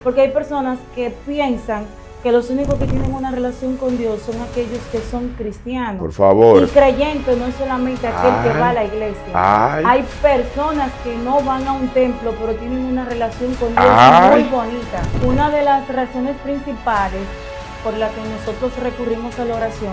Porque hay personas que piensan que los únicos que tienen una relación con Dios son aquellos que son cristianos. Por favor. Y creyente no es solamente aquel que va a la iglesia. Hay personas que no van a un templo, pero tienen una relación con Dios muy bonita. Una de las razones principales por la que nosotros recurrimos a la oración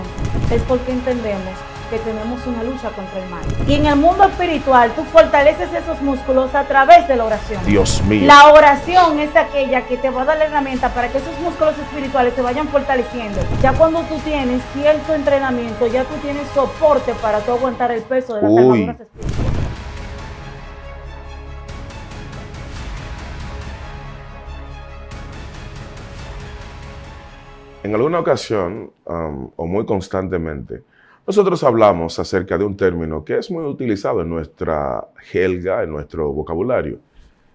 es porque entendemos que tenemos una lucha contra el mal. Y en el mundo espiritual, tú fortaleces esos músculos a través de la oración. Dios mío. La oración es aquella que te va a dar la herramienta para que esos músculos espirituales se vayan fortaleciendo. Ya cuando tú tienes cierto entrenamiento, ya tú tienes soporte para tú aguantar el peso de las armaduras espirituales. En alguna ocasión, o muy constantemente, nosotros hablamos acerca de un término que es muy utilizado en nuestra jerga, en nuestro vocabulario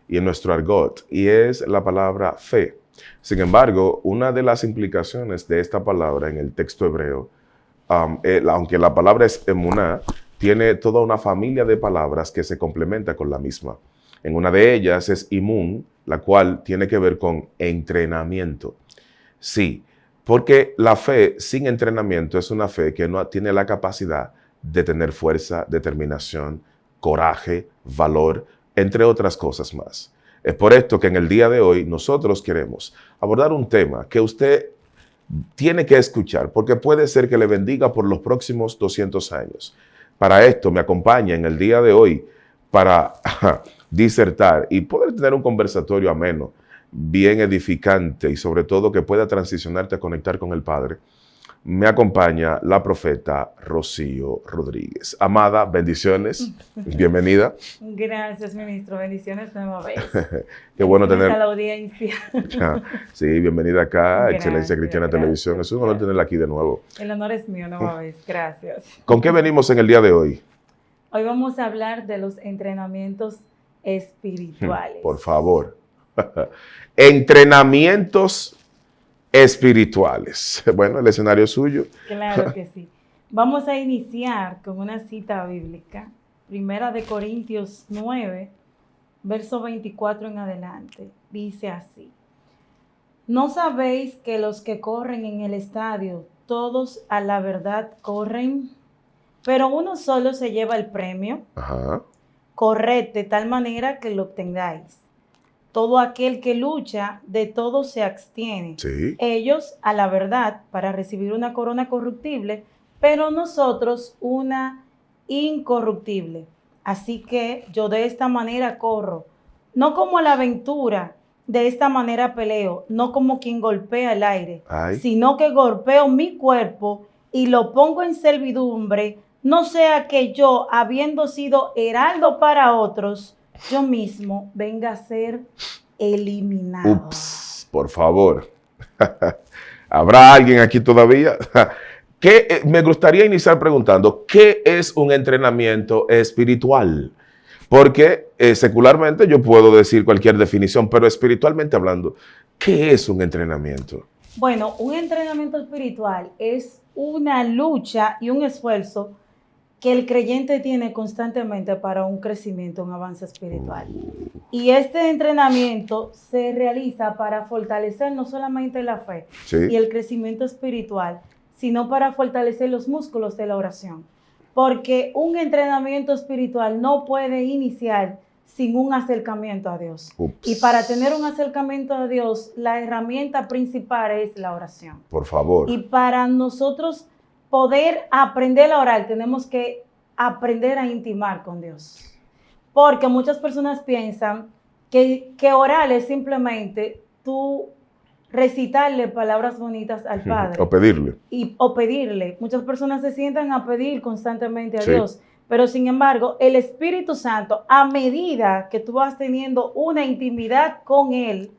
y en nuestro argot, y es la palabra fe. Sin embargo, una de las implicaciones de esta palabra en el texto hebreo, aunque la palabra es emuná, tiene toda una familia de palabras que se complementa con la misma. En una de ellas es imun, la cual tiene que ver con entrenamiento. Sí. Porque la fe sin entrenamiento es una fe que no tiene la capacidad de tener fuerza, determinación, coraje, valor, entre otras cosas más. Es por esto que en el día de hoy nosotros queremos abordar un tema que usted tiene que escuchar, porque puede ser que le bendiga por los próximos 200 años. Para esto me acompaña en el día de hoy para disertar y poder tener un conversatorio ameno, bien edificante y sobre todo que pueda transicionarte a conectar con el Padre. Me acompaña la profeta Rocío Rodríguez. Amada, bendiciones, bienvenida. Gracias, ministro, bendiciones nueva vez. Qué bueno tener a la audiencia. Sí, bienvenida acá, Gracias, Excelencia Cristiana Televisión. Es un honor tenerla aquí de nuevo. El honor es mío nueva vez, gracias. ¿Con qué venimos en el día de hoy? Hoy vamos a hablar de los entrenamientos espirituales. Por favor. Entrenamientos espirituales. Bueno, el escenario es suyo. Claro que sí. Vamos a iniciar con una cita bíblica. Primera de Corintios 9, verso 24 en adelante. Dice así: ¿No sabéis que los que corren en el estadio, todos a la verdad corren, pero uno solo se lleva el premio? Corred de tal manera que lo obtengáis. Todo aquel que lucha, de todo se abstiene. Sí. Ellos a la verdad para recibir una corona corruptible, pero nosotros una incorruptible. Así que yo de esta manera corro, no como a la aventura, de esta manera peleo, no como quien golpea el aire, sino que golpeo mi cuerpo y lo pongo en servidumbre, no sea que yo, habiendo sido heraldo para otros, yo mismo venga a ser eliminado. Ups, por favor. ¿Habrá alguien aquí todavía? Me gustaría iniciar preguntando, ¿qué es un entrenamiento espiritual? Porque secularmente yo puedo decir cualquier definición, pero espiritualmente hablando, ¿qué es un entrenamiento? Bueno, un entrenamiento espiritual es una lucha y un esfuerzo que el creyente tiene constantemente para un crecimiento, un avance espiritual. Y este entrenamiento se realiza para fortalecer no solamente la fe y el crecimiento espiritual, sino para fortalecer los músculos de la oración. Porque un entrenamiento espiritual no puede iniciar sin un acercamiento a Dios. Y para tener un acercamiento a Dios, la herramienta principal es la oración. Por favor. Y para nosotros poder aprender a orar, tenemos que aprender a intimar con Dios. Porque muchas personas piensan que orar es simplemente tú recitarle palabras bonitas al Padre. O pedirle. O pedirle. Muchas personas se sientan a pedir constantemente a Dios. Pero sin embargo, el Espíritu Santo, a medida que tú vas teniendo una intimidad con Él,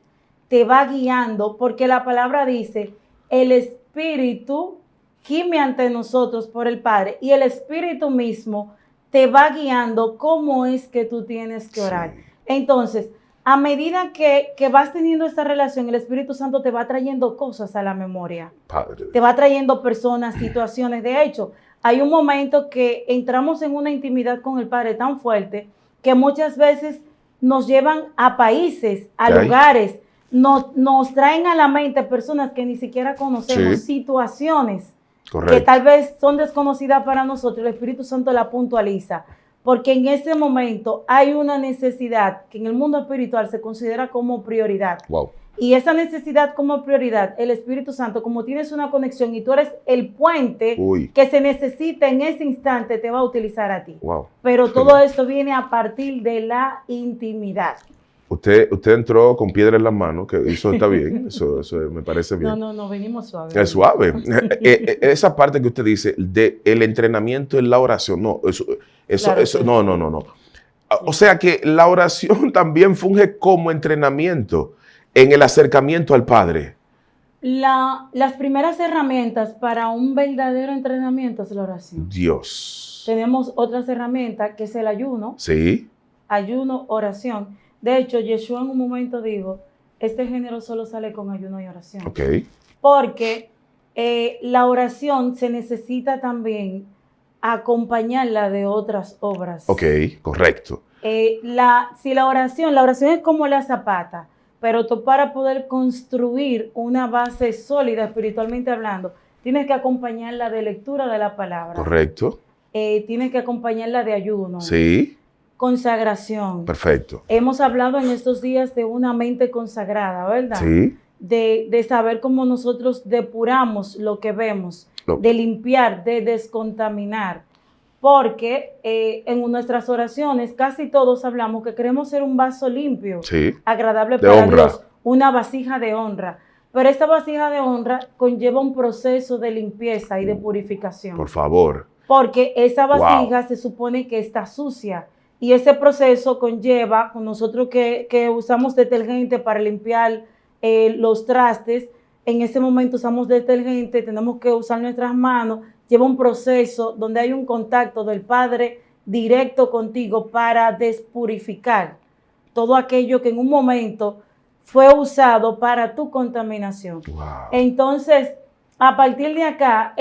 te va guiando, porque la palabra dice, el Espíritu gime ante nosotros por el Padre, y el Espíritu mismo te va guiando cómo es que tú tienes que orar. Entonces, a medida que vas teniendo esta relación, el Espíritu Santo te va trayendo cosas a la memoria. Padre. Te va trayendo personas, situaciones. De hecho, hay un momento que entramos en una intimidad con el Padre tan fuerte que muchas veces nos llevan a países, a lugares, nos traen a la mente personas que ni siquiera conocemos, Sí. situaciones que Correcto. tal vez son desconocidas para nosotros, el Espíritu Santo la puntualiza, porque en ese momento hay una necesidad que en el mundo espiritual se considera como prioridad. Wow. Y esa necesidad como prioridad, el Espíritu Santo, como tienes una conexión y tú eres el puente Uy. que se necesita en ese instante, te va a utilizar a ti. Wow. Pero todo esto viene a partir de la intimidad. Usted entró con piedra en la mano, que eso está bien, eso me parece bien. No, venimos suave. Es suave. Esa parte que usted dice, de el entrenamiento en la oración, no, Claro que no. O sea que la oración también funge como entrenamiento en el acercamiento al Padre. Las primeras herramientas para un verdadero entrenamiento es la oración. Dios. Tenemos otras herramientas que es el ayuno, Sí, oración. De hecho, Yeshua en un momento dijo, este género solo sale con ayuno y oración. ok, Porque la oración se necesita también acompañarla de otras obras. ok, correcto. Si la oración es como la zapata, pero tú para poder construir una base sólida espiritualmente hablando, tienes que acompañarla de lectura de la palabra. Correcto. Tienes que acompañarla de ayuno. Sí, Consagración. perfecto. Hemos hablado en estos días de una mente consagrada, ¿verdad? Sí, De saber cómo nosotros depuramos lo que vemos, Lo- de limpiar, de descontaminar. Porque en nuestras oraciones casi todos hablamos que queremos ser un vaso limpio, sí, agradable de para honra. Dios, una vasija de honra. Pero esta vasija de honra conlleva un proceso de limpieza y de purificación. por favor. Porque esa Wow. vasija se supone que está sucia. Y ese proceso conlleva, con nosotros que usamos detergente para limpiar los trastes, en ese momento usamos detergente, tenemos que usar nuestras manos, lleva un proceso donde hay un contacto del Padre directo contigo para despurificar todo aquello que en un momento fue usado para tu contaminación. Wow. Entonces, a partir de acá,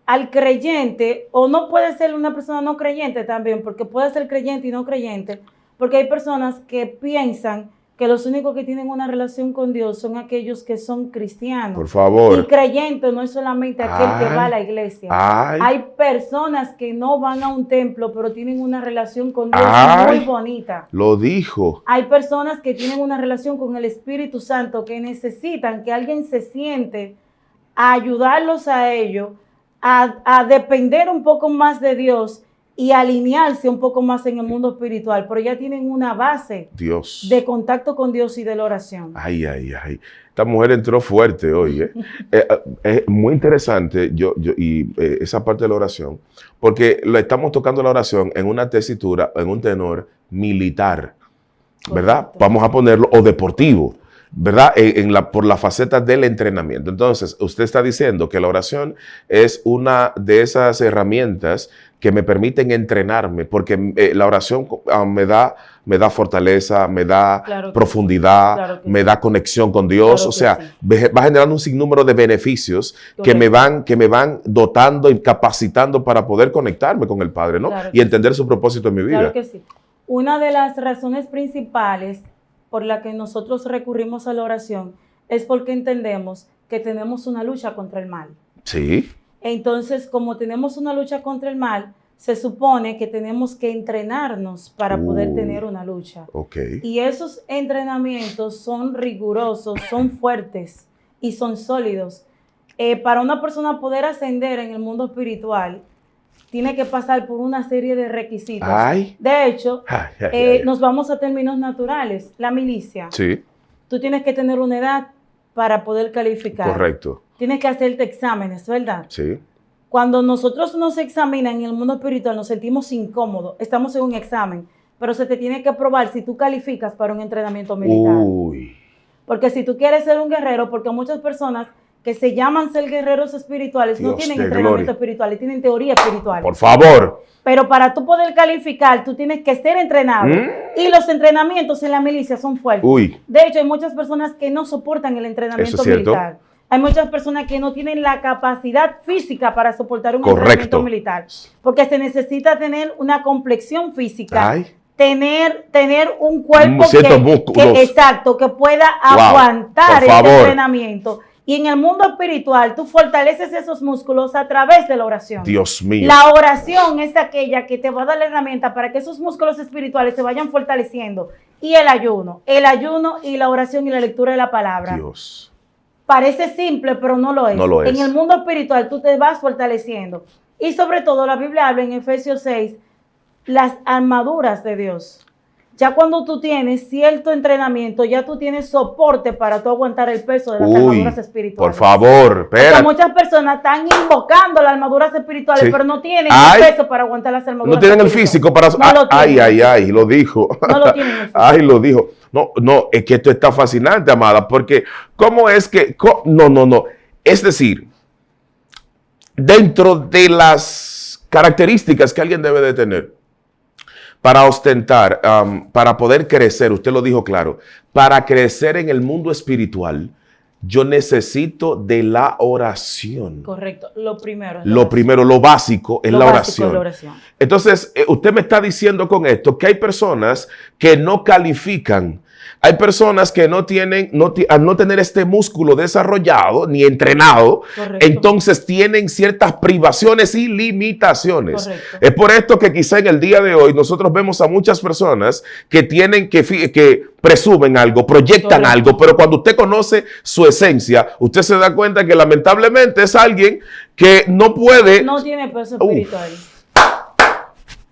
al creyente, o no puede ser una persona no creyente también, porque puede ser creyente y no creyente, porque hay personas que piensan que los únicos que tienen una relación con Dios son aquellos que son cristianos. Por favor. Y creyente no es solamente aquel que va a la iglesia. Ay. Hay personas que no van a un templo, pero tienen una relación con Dios Ay. muy bonita. Lo dijo. Hay personas que tienen una relación con el Espíritu Santo que necesitan que alguien se siente a ayudarlos a ellos, a depender un poco más de Dios y alinearse un poco más en el mundo espiritual, pero ya tienen una base Dios. de contacto con Dios y de la oración. Ay, ay, ay. Esta mujer entró fuerte hoy. Es muy interesante esa parte de la oración, porque le estamos tocando la oración en una tesitura, en un tenor militar, ¿verdad? Correcto. Vamos a ponerlo, o deportivo, ¿verdad? Por la faceta del entrenamiento. Entonces, usted está diciendo que la oración es una de esas herramientas que me permiten entrenarme, porque la oración me da fortaleza, me da Claro que profundidad, sí, claro que me sí. da conexión con Dios. Claro O que sea, sí. va generando un sinnúmero de beneficios que me van dotando y capacitando para poder conectarme con el Padre, ¿no? Claro Y que entender su propósito en mi vida. Claro que sí. Una de las razones principales por la que nosotros recurrimos a la oración es porque entendemos que tenemos una lucha contra el mal. Sí, Entonces, como tenemos una lucha contra el mal, se supone que tenemos que entrenarnos para poder tener una lucha. ok. Y esos entrenamientos son rigurosos, son fuertes y son sólidos. Para una persona poder ascender en el mundo espiritual, tiene que pasar por una serie de requisitos. Ay. De hecho, Ay, ay, ay. nos vamos a términos naturales. La milicia. Sí, Tú tienes que tener una edad para poder calificar. correcto. Tienes que hacerte exámenes, ¿verdad? Sí, Cuando nosotros nos examinan en el mundo espiritual, nos sentimos incómodos. Estamos en un examen, pero se te tiene que probar si tú calificas para un entrenamiento militar. uy, Porque si tú quieres ser un guerrero, porque muchas personas que se llaman ser guerreros espirituales no Dios tienen de entrenamiento gloria. espiritual y tienen teoría espiritual. por favor. Pero para tú poder calificar, tú tienes que ser entrenado. Y los entrenamientos en la milicia son fuertes. Uy, De hecho, hay muchas personas que no soportan el entrenamiento Eso es cierto. militar. Hay muchas personas que no tienen la capacidad física para soportar un Correcto. entrenamiento militar. Porque se necesita tener una complexión física Ay. tener un cuerpo Ciertos músculos. exacto, que pueda aguantar por ese favor. entrenamiento. Y en el mundo espiritual, tú fortaleces esos músculos a través de la oración. Dios mío. La oración es aquella que te va a dar la herramienta para que esos músculos espirituales se vayan fortaleciendo. Y el ayuno y la oración y la lectura de la palabra. Dios. Parece simple, pero no lo es. No lo es. En el mundo espiritual tú te vas fortaleciendo. Y sobre todo la Biblia habla en Efesios 6, las armaduras de Dios. Ya cuando tú tienes cierto entrenamiento, ya tú tienes soporte para tú aguantar el peso de las armaduras espirituales. Por favor, espera. Porque muchas personas están invocando las armaduras espirituales, Sí. pero no tienen el peso para aguantar las armaduras. No tienen el espirituales. físico para... No lo tienen. Ay, lo dijo. No lo tienen el físico. Ay, lo dijo. No, es que esto está fascinante, amada, porque ¿cómo es que...? No. Es decir, dentro de las características que alguien debe de tener para ostentar, para poder crecer, usted lo dijo claro, para crecer en el mundo espiritual, yo necesito de la oración. Correcto, lo primero. Lo básico es la oración. Es la oración. Entonces, usted me está diciendo con esto que hay personas que no califican. Hay personas que no tienen, al no tener este músculo desarrollado ni entrenado, Correcto. entonces tienen ciertas privaciones y limitaciones. Correcto. Es por esto que quizá en el día de hoy nosotros vemos a muchas personas que tienen que presumen algo, proyectan Correcto. algo, pero cuando usted conoce su esencia, usted se da cuenta que lamentablemente es alguien que no puede... No tiene peso espiritual.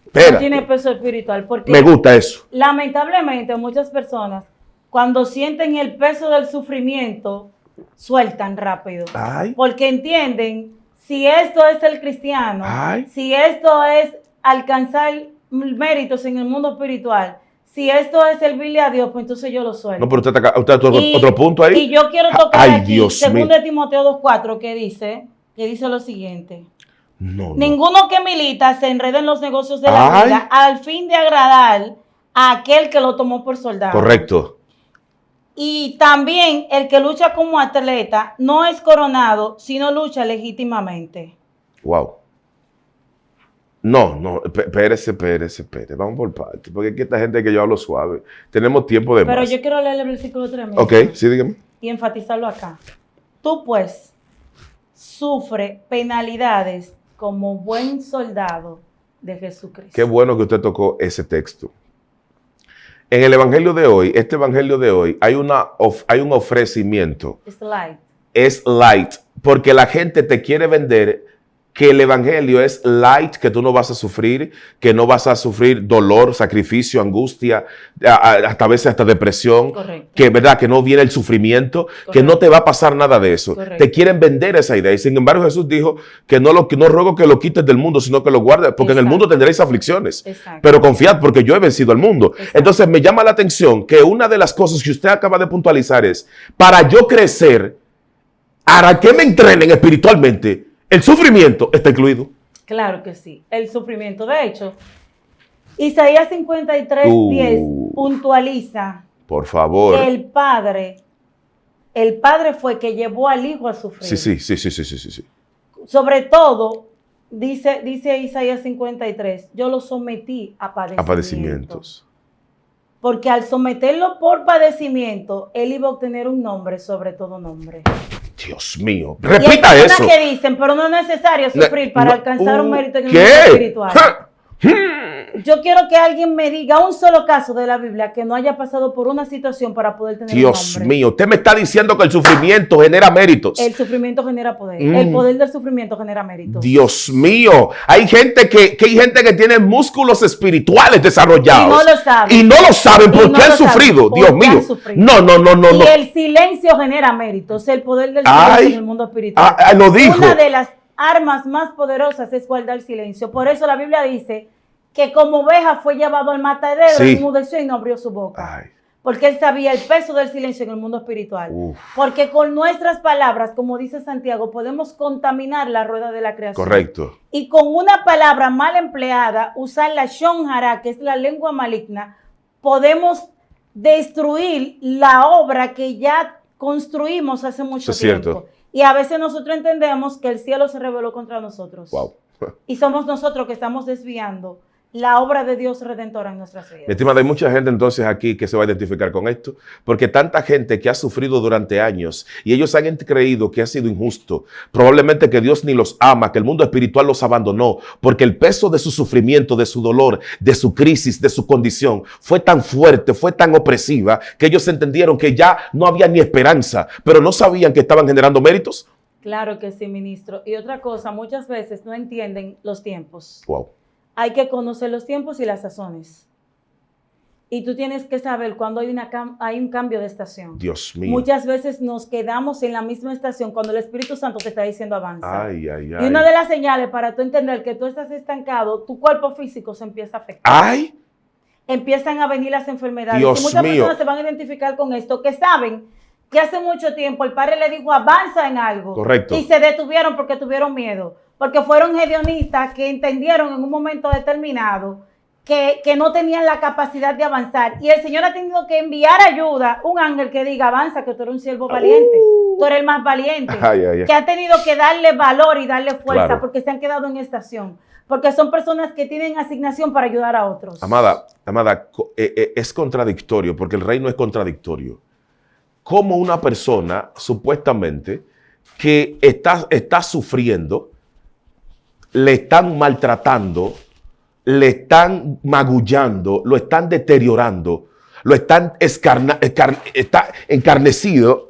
Espera, No tiene peso espiritual. Porque me gusta eso. lamentablemente muchas personas, cuando sienten el peso del sufrimiento, sueltan rápido. Ay. Porque entienden, si esto es el cristiano, Ay. si esto es alcanzar méritos en el mundo espiritual, si esto es servirle a Dios, pues entonces yo lo suelto. No, pero usted tocó Y- otro punto ahí. Y yo quiero tocar Ay, aquí, Dios según mío. de Timoteo 2:4, que dice lo siguiente. No. Ninguno que milita se enreda en los negocios de la Ay. vida al fin de agradar a aquel que lo tomó por soldado. Correcto. Y también el que lucha como atleta no es coronado, sino lucha legítimamente. Wow. No, espérese. Vamos por partes, porque es que esta gente que yo hablo suave. Tenemos tiempo de Pero más. yo quiero leer el versículo 3. Ok, sí, dígame. Y enfatizarlo acá. Tú pues sufre penalidades como buen soldado de Jesucristo. Qué bueno que usted tocó ese texto. En el evangelio de hoy, hay un ofrecimiento. It's light. Es light, porque la gente te quiere vender que el evangelio es light, que tú no vas a sufrir, que no vas a sufrir dolor, sacrificio, angustia, hasta a veces hasta depresión. Correcto. Que verdad que no viene el sufrimiento, que no te va a pasar nada de eso. Correcto. Te quieren vender esa idea. Y sin embargo Jesús dijo que no ruego que lo quites del mundo, sino que lo guardes, porque en el mundo tendréis aflicciones. Exacto. Pero confiad porque yo he vencido al mundo. Exacto. Entonces me llama la atención que una de las cosas que usted acaba de puntualizar es, para yo crecer, para que me entrenen espiritualmente, el sufrimiento está incluido. Claro que sí, el sufrimiento. De hecho, Isaías 53:10 puntualiza Por favor. que el padre fue que llevó al hijo a sufrir. Sí. Sobre todo, dice Isaías 53, yo lo sometí a padecimientos. A padecimientos. Porque al someterlo por padecimiento, él iba a obtener un nombre sobre todo nombre. Dios mío. Y hay Repita personas eso. que dicen, pero no es necesario sufrir para No, alcanzar un mérito en el ¿qué? mundo espiritual. Ja. Yo quiero que alguien me diga un solo caso de la Biblia que no haya pasado por una situación para poder tener Dios un nombre. mío, usted me está diciendo que el sufrimiento genera méritos. El sufrimiento genera poder. El poder del sufrimiento genera méritos. Dios mío, hay gente que tiene músculos espirituales desarrollados. Y no lo saben. Y no lo saben Y porque no han lo saben, sufrido. porque Dios han mío. sufrido. No. Y el silencio genera méritos. El poder del silencio Ay. en el mundo espiritual. Lo dijo. Una de las armas más poderosas es guardar silencio. Por eso la Biblia dice que como oveja fue llevado al matadero, Sí. enmudeció y no abrió su boca. Ay. Porque él sabía el peso del silencio en el mundo espiritual. Uf. Porque con nuestras palabras, como dice Santiago, podemos contaminar la rueda de la creación. Correcto. Y con una palabra mal empleada, usar la shon hara, que es la lengua maligna, podemos destruir la obra que ya construimos hace mucho Eso es tiempo. cierto. Y a veces nosotros entendemos que el cielo se rebeló contra nosotros. Wow. Y somos nosotros que estamos desviando la obra de Dios redentora en nuestras vidas. Mi estimada, hay mucha gente entonces aquí que se va a identificar con esto, porque tanta gente que ha sufrido durante años y ellos han creído que ha sido injusto, probablemente que Dios ni los ama, que el mundo espiritual los abandonó, porque el peso de su sufrimiento, de su dolor, de su crisis, de su condición, fue tan fuerte, fue tan opresiva, que ellos entendieron que ya no había ni esperanza, pero no sabían que estaban generando méritos. Claro que sí, ministro. Y otra cosa, muchas veces no entienden los tiempos. Wow. Hay que conocer los tiempos y las sazones. Y tú tienes que saber cuando hay un cambio de estación. Dios mío. Muchas veces nos quedamos en la misma estación cuando el Espíritu Santo te está diciendo avanza. Ay, ay, Y ay. una de las señales para tú entender que tú estás estancado, tu cuerpo físico se empieza a afectar. Ay. Empiezan a venir las enfermedades. Dios y muchas mío. personas se van a identificar con esto, que saben que hace mucho tiempo el padre le dijo avanza en algo. Correcto. Y se detuvieron porque tuvieron miedo. Porque fueron hedionistas que entendieron en un momento determinado que no tenían la capacidad de avanzar. Y el Señor ha tenido que enviar ayuda, un ángel que diga avanza, que tú eres un siervo valiente. Tú eres el más valiente. Ay, ay, ay. Que ha tenido que darle valor y darle fuerza, Claro. porque se han quedado en estación. Porque son personas que tienen asignación para ayudar a otros. Amada, es contradictorio, porque el reino es contradictorio. Como una persona, supuestamente, que está sufriendo, le están maltratando, le están magullando, lo están deteriorando, lo están está encarnecido,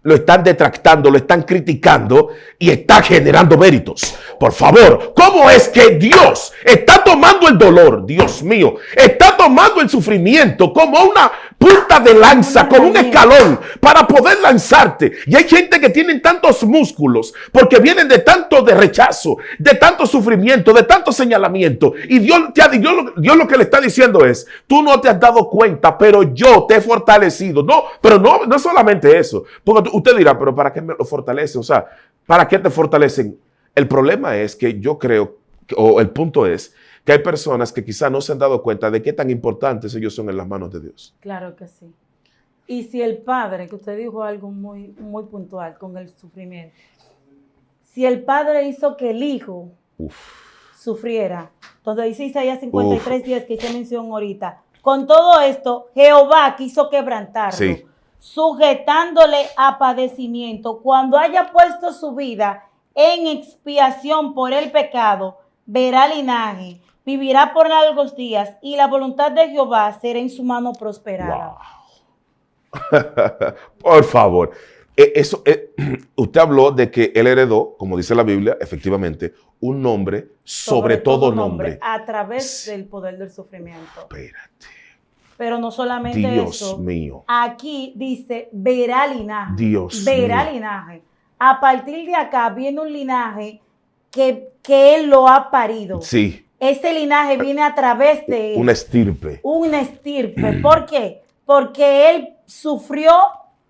lo están detractando, lo están criticando y está generando méritos. Por favor, ¿cómo es que Dios está tomando el dolor, Dios mío, está tomando el sufrimiento como una punta de lanza, como un escalón para poder lanzarte? Y hay gente que tienen tantos músculos porque vienen de tanto de rechazo, de tanto sufrimiento, de tanto señalamiento. Y Dios lo que le está diciendo es, tú no te has dado cuenta, pero yo te he fortalecido. No, pero no solamente eso. Porque usted dirá, pero ¿para qué me lo fortalece? O sea, ¿para qué te fortalecen? El problema es que yo creo, o el punto es, que hay personas que quizás no se han dado cuenta de qué tan importantes ellos son en las manos de Dios. Claro que sí. Y si el padre, que usted dijo algo muy, muy puntual con el sufrimiento, si el padre hizo que el hijo sufriera, donde dice Isaías 53:10 que hice mención ahorita, con todo esto, Jehová quiso quebrantarlo, Sí. sujetándole a padecimiento. Cuando haya puesto su vida en expiación por el pecado, verá linaje, vivirá por largos días, y la voluntad de Jehová será en su mano prosperada. Wow. Por favor. Usted habló de que él heredó, como dice la Biblia, efectivamente, un nombre sobre todo nombre. A través del poder del sufrimiento. Espérate. Pero no solamente Dios eso. mío. Aquí dice, verá linaje. Dios verá mío. linaje. A partir de acá viene un linaje que él lo ha parido. Sí. Ese linaje viene a través de él. Una estirpe. Una estirpe. ¿Por qué? Porque él sufrió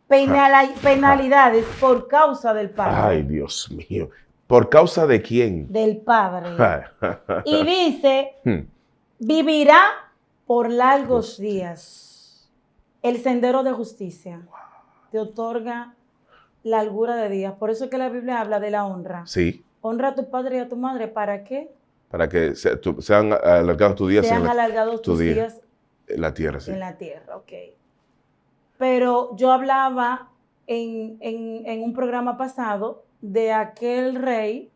penalidades por causa del Padre. Ay, Dios mío. ¿Por causa de quién? Del Padre. Y dice, vivirá por largos días. El sendero de justicia te otorga largura de días. Por eso es que la Biblia habla de la honra. Sí. Honra a tu padre y a tu madre. ¿Para qué? Para que sean alargados tus días. Sean alargados tus días en la tierra, sí. En la tierra, ok. Pero yo hablaba en un programa pasado de aquel rey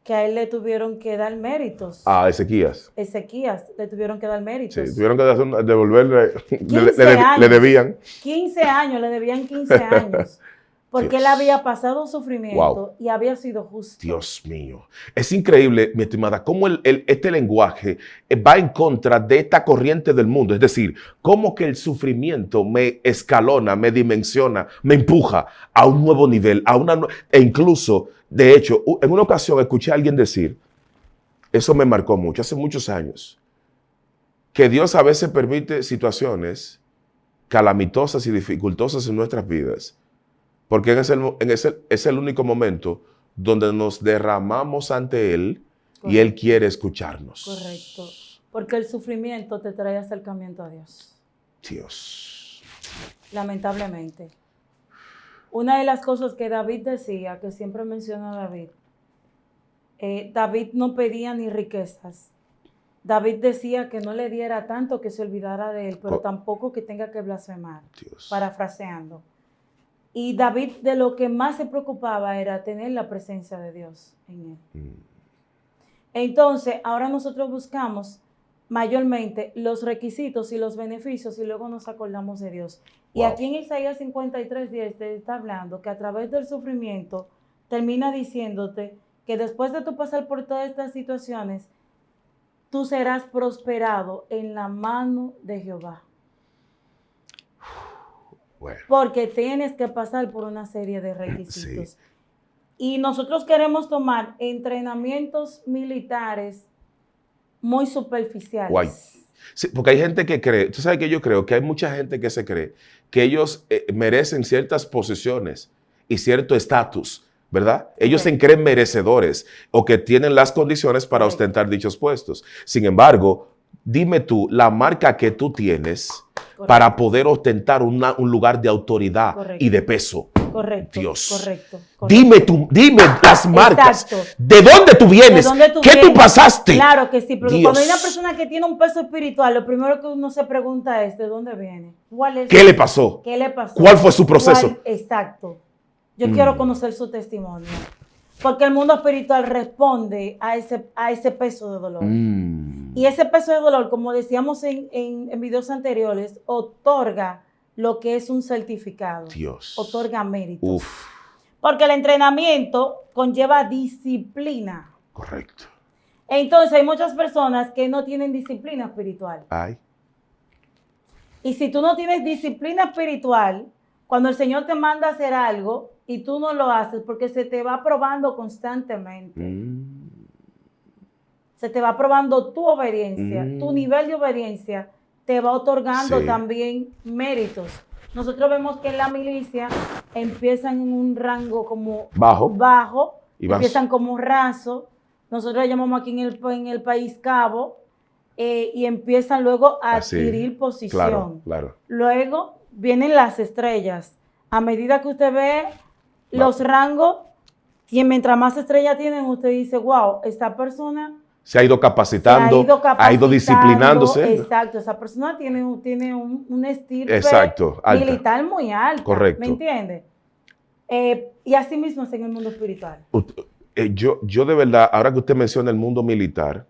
que a él le tuvieron que dar méritos. Ah, Ezequías. Ezequías, le tuvieron que dar méritos. Sí, tuvieron que devolverle, 15 años, le debían. 15 años, le debían 15 años. Porque Dios. él había pasado sufrimiento Wow. y había sido justo. Dios mío. Es increíble, mi estimada, cómo este lenguaje va en contra de esta corriente del mundo. Es decir, cómo que el sufrimiento me escalona, me dimensiona, me empuja a un nuevo nivel, e incluso, de hecho, en una ocasión escuché a alguien decir, eso me marcó mucho, hace muchos años, que Dios a veces permite situaciones calamitosas y dificultosas en nuestras vidas, porque es el único momento donde nos derramamos ante Él. Correcto. Y Él quiere escucharnos. Correcto. Porque el sufrimiento te trae acercamiento a Dios. Dios. Lamentablemente. Una de las cosas que David decía, que siempre menciona David, David no pedía ni riquezas, David decía que no le diera tanto que se olvidara de él, pero tampoco que tenga que blasfemar, Dios. parafraseando. Y David de lo que más se preocupaba era tener la presencia de Dios en él. Entonces, ahora nosotros buscamos mayormente los requisitos y los beneficios y luego nos acordamos de Dios. Y aquí en Isaías 53:10 te está hablando que a través del sufrimiento termina diciéndote que después de tú pasar por todas estas situaciones, tú serás prosperado en la mano de Jehová. Bueno. Porque tienes que pasar por una serie de requisitos. Sí. Y nosotros queremos tomar entrenamientos militares muy superficiales. Guay. Sí, porque hay gente que cree, tú sabes que yo creo que hay mucha gente que se cree que ellos merecen ciertas posiciones y cierto estatus, ¿verdad? Ellos se creen merecedores o que tienen las condiciones para ostentar dichos puestos. Sin embargo, dime tú, la marca que tú tienes para poder ostentar un lugar de autoridad y de peso. Correcto. Dios. Correcto. Dime las marcas. Exacto. ¿De dónde tú vienes? ¿Qué tú pasaste? Claro que sí, porque Dios. cuando hay una persona que tiene un peso espiritual, lo primero que uno se pregunta es, ¿de dónde viene? ¿Qué le pasó? ¿Qué le pasó? ¿Cuál fue su proceso? Exacto. Yo quiero conocer su testimonio. Porque el mundo espiritual responde a ese peso de dolor. Y ese peso de dolor, como decíamos en videos anteriores, otorga lo que es un certificado. Dios. Otorga méritos. Uf. Porque el entrenamiento conlleva disciplina. Correcto. Entonces hay muchas personas que no tienen disciplina espiritual. Ay. Y si tú no tienes disciplina espiritual, cuando el Señor te manda a hacer algo y tú no lo haces, porque se te va probando constantemente. Se te va probando tu obediencia, tu nivel de obediencia te va otorgando también méritos. Nosotros vemos que en la milicia empiezan en un rango como bajo empiezan como raso. Nosotros le llamamos aquí en el país cabo y empiezan luego a adquirir posición. Claro. Luego vienen las estrellas. A medida que usted ve los rangos, y mientras más estrellas tienen, usted dice, wow, esta persona se ha ido capacitando, ha ido disciplinándose. Exacto, esa persona tiene un estirpe militar muy alto. Correcto. ¿Me entiende? Y así mismo es en el mundo espiritual. Yo de verdad, ahora que usted menciona el mundo militar,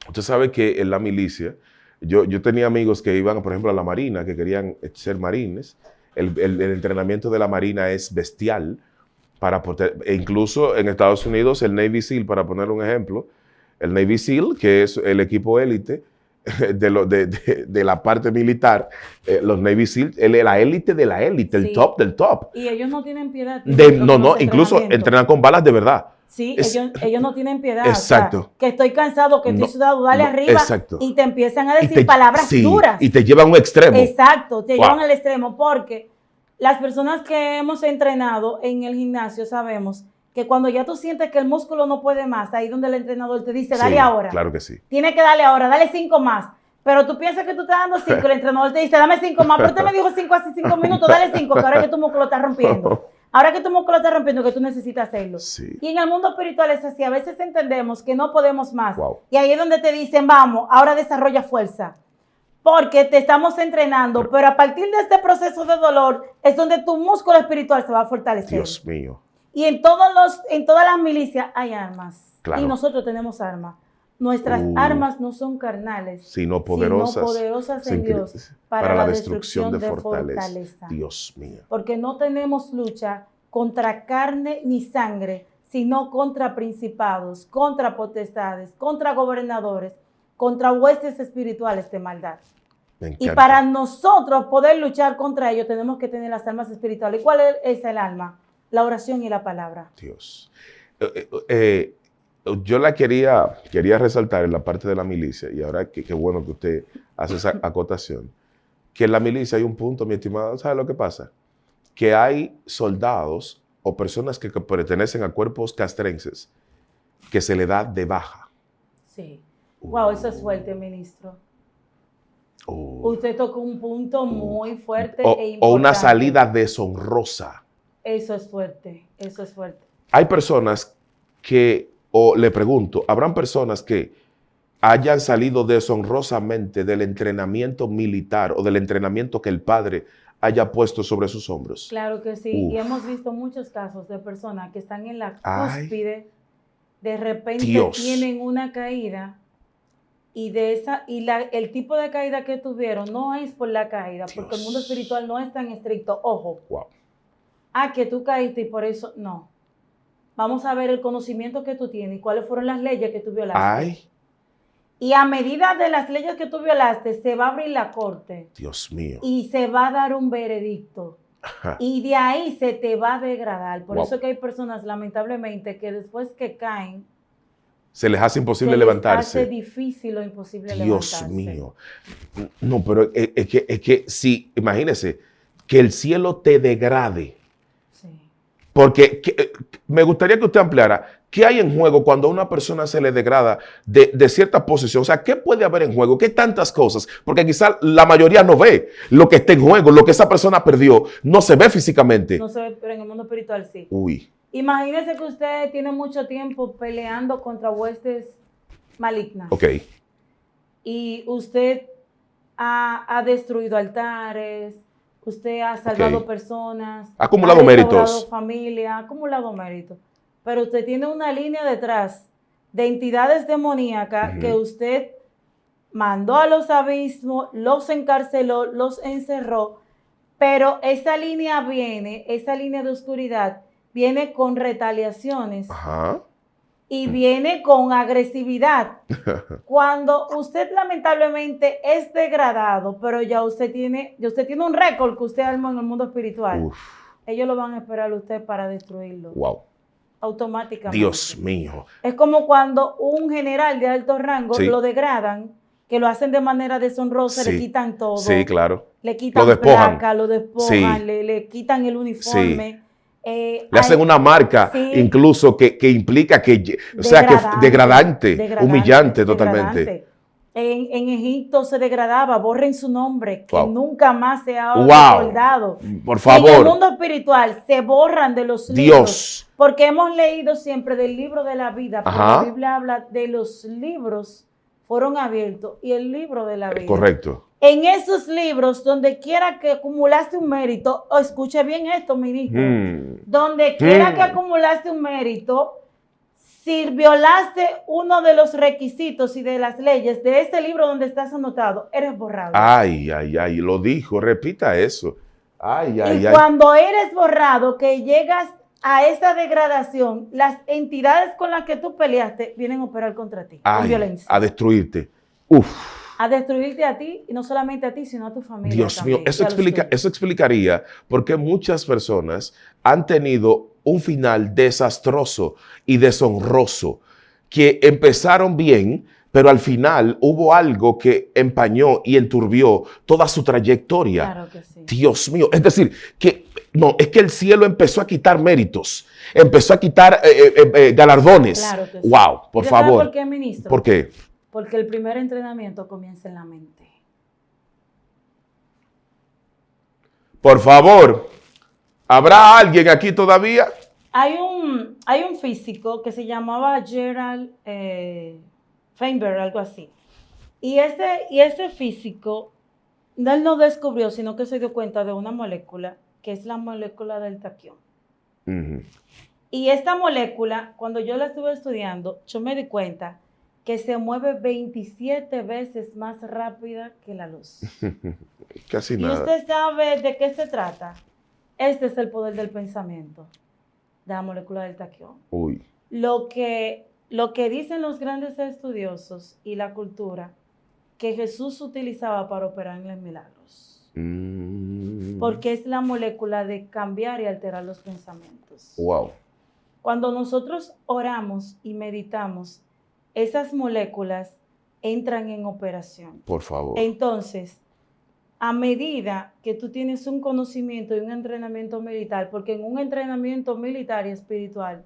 usted sabe que en la milicia, yo tenía amigos que iban, por ejemplo, a la Marina, que querían ser marines. El entrenamiento de la Marina es bestial. E incluso en Estados Unidos, el Navy SEAL, para poner un ejemplo, el Navy SEAL, que es el equipo élite de la parte militar, los Navy SEAL, la élite de la élite, el top del top. Y ellos no tienen piedad. Incluso entrenan con balas de verdad. Sí, ellos no tienen piedad. Exacto. O sea, que estoy cansado, que estoy sudado, dale arriba. Exacto. Y te empiezan a decir palabras duras. Y te llevan a un extremo. Exacto, te llevan al extremo porque las personas que hemos entrenado en el gimnasio sabemos que cuando ya tú sientes que el músculo no puede más, ahí donde el entrenador te dice, dale ahora. Claro que sí. Tiene que darle ahora, dale 5 más. Pero tú piensas que tú estás dando 5, el entrenador te dice, dame 5 más, pero usted me dijo 5 hace 5 minutos, dale 5, que ahora que tu músculo está rompiendo. Ahora que tu músculo está rompiendo, que tú necesitas hacerlo. Sí. Y en el mundo espiritual es así, a veces entendemos que no podemos más. Wow. Y ahí es donde te dicen, vamos, ahora desarrolla fuerza. Porque te estamos entrenando, pero a partir de este proceso de dolor es donde tu músculo espiritual se va a fortalecer. Dios mío. Y en todas las milicias hay armas. Claro. Y nosotros tenemos armas. Nuestras armas no son carnales, sino poderosas en Dios para la destrucción de fortaleza. Dios mío. Porque no tenemos lucha contra carne ni sangre, sino contra principados, contra potestades, contra gobernadores, contra huestes espirituales de maldad. Y para nosotros poder luchar contra ellos tenemos que tener las armas espirituales. ¿Y cuál es el alma? La oración y la palabra. Dios. Yo la quería resaltar en la parte de la milicia, y ahora qué bueno que usted hace esa acotación, que en la milicia hay un punto, mi estimado, ¿sabe lo que pasa? Que hay soldados o personas que pertenecen a cuerpos castrenses que se le da de baja. Sí. Wow, eso es fuerte, ministro. Usted tocó un punto muy fuerte e importante. O una salida deshonrosa. Eso es fuerte, eso es fuerte. Hay personas que, o le pregunto, ¿habrán personas que hayan salido deshonrosamente del entrenamiento militar o del entrenamiento que el padre haya puesto sobre sus hombros? Claro que sí. Uf. Y hemos visto muchos casos de personas que están en la Ay, cúspide, de repente Dios. tienen una caída y el tipo de caída que tuvieron no es por la caída, porque el mundo Dios. espiritual no es tan estricto. Ojo, Wow. que tú caíste y por eso no. Vamos a ver el conocimiento que tú tienes y cuáles fueron las leyes que tú violaste. Ay, Y a medida de las leyes que tú violaste, se va a abrir la corte Dios mío. y se va a dar un veredicto. Ajá. Y de ahí se te va a degradar. Por Wow. eso que hay personas, lamentablemente, que después que caen, Se les hace imposible se les levantarse. hace difícil o imposible Dios levantarse. mío. No, pero es que si, imagínese, que el cielo te degrade. Sí. Porque me gustaría que usted ampliara, ¿qué hay en juego cuando a una persona se le degrada de cierta posición? O sea, ¿qué puede haber en juego? ¿Qué tantas cosas? Porque quizás la mayoría no ve lo que está en juego, lo que esa persona perdió, no se ve físicamente. No se ve, pero en el mundo espiritual sí. Uy. Imagínese que usted tiene mucho tiempo peleando contra huestes malignas. Ok. Y usted ha destruido altares, usted ha salvado personas, Ha acumulado restaurado méritos. familia, ha acumulado méritos. Pero usted tiene una línea detrás de entidades demoníacas que usted mandó a los abismos, los encarceló, los encerró, pero esa línea de oscuridad viene con retaliaciones. Ajá. Y viene con agresividad. Cuando usted lamentablemente es degradado, pero ya usted tiene un récord que usted armó en el mundo espiritual, Uf. ellos lo van a esperar a usted para destruirlo. Wow. Automáticamente. Dios mío. Es como cuando un general de alto rango Sí. lo degradan, que lo hacen de manera deshonrosa, Sí. le quitan todo. Sí, claro. Le quitan Lo despojan. placa, lo despojan, Sí. le quitan el uniforme. Le hacen una marca incluso que implica que, o sea, que degradante, humillante totalmente. En Egipto se degradaba, borren su nombre, que Wow. nunca más se ha Wow. recordado. Por favor. En el mundo espiritual se borran de los libros. Dios. Porque hemos leído siempre del libro de la vida, porque Ajá. la Biblia habla de los libros fueron abiertos y el libro de la vida. Correcto. En esos libros, donde quiera que acumulaste un mérito, o escuche bien esto, ministro, donde quiera que acumulaste un mérito, si violaste uno de los requisitos y de las leyes de este libro donde estás anotado, eres borrado. Ay, ay, ay, lo dijo, repita eso. Ay, ay, Y ay. cuando eres borrado, que llegas a esa degradación, las entidades con las que tú peleaste vienen a operar contra ti, con violencia. A destruirte. Uf. A destruirte a ti, y no solamente a ti, sino a tu familia. Dios también, mío, eso explicaría por qué muchas personas han tenido un final desastroso y deshonroso, que empezaron bien, pero al final hubo algo que empañó y enturbió toda su trayectoria. Claro que sí. Dios mío, es decir, es que el cielo empezó a quitar méritos, empezó a quitar galardones. Claro que sí. Wow, por favor. ¿Sabe por qué, ministro? ¿Por qué? Porque el primer entrenamiento comienza en la mente. Por favor, ¿habrá alguien aquí todavía? Hay un físico que se llamaba Gerald Feinberg, algo así. Y ese físico, él no descubrió, sino que se dio cuenta de una molécula, que es la molécula del taquión. Y esta molécula, cuando yo la estuve estudiando, yo me di cuenta que se mueve 27 veces más rápida que la luz. Casi ¿Y nada. usted sabe de qué se trata? Este es el poder del pensamiento, de la molécula del taquión. Uy. Lo que dicen los grandes estudiosos y la cultura, que Jesús utilizaba para operar en los milagros. Porque es la molécula de cambiar y alterar los pensamientos. Wow. Cuando nosotros oramos y meditamos, esas moléculas entran en operación. Por favor. Entonces, a medida que tú tienes un conocimiento y un entrenamiento militar, porque en un entrenamiento militar y espiritual,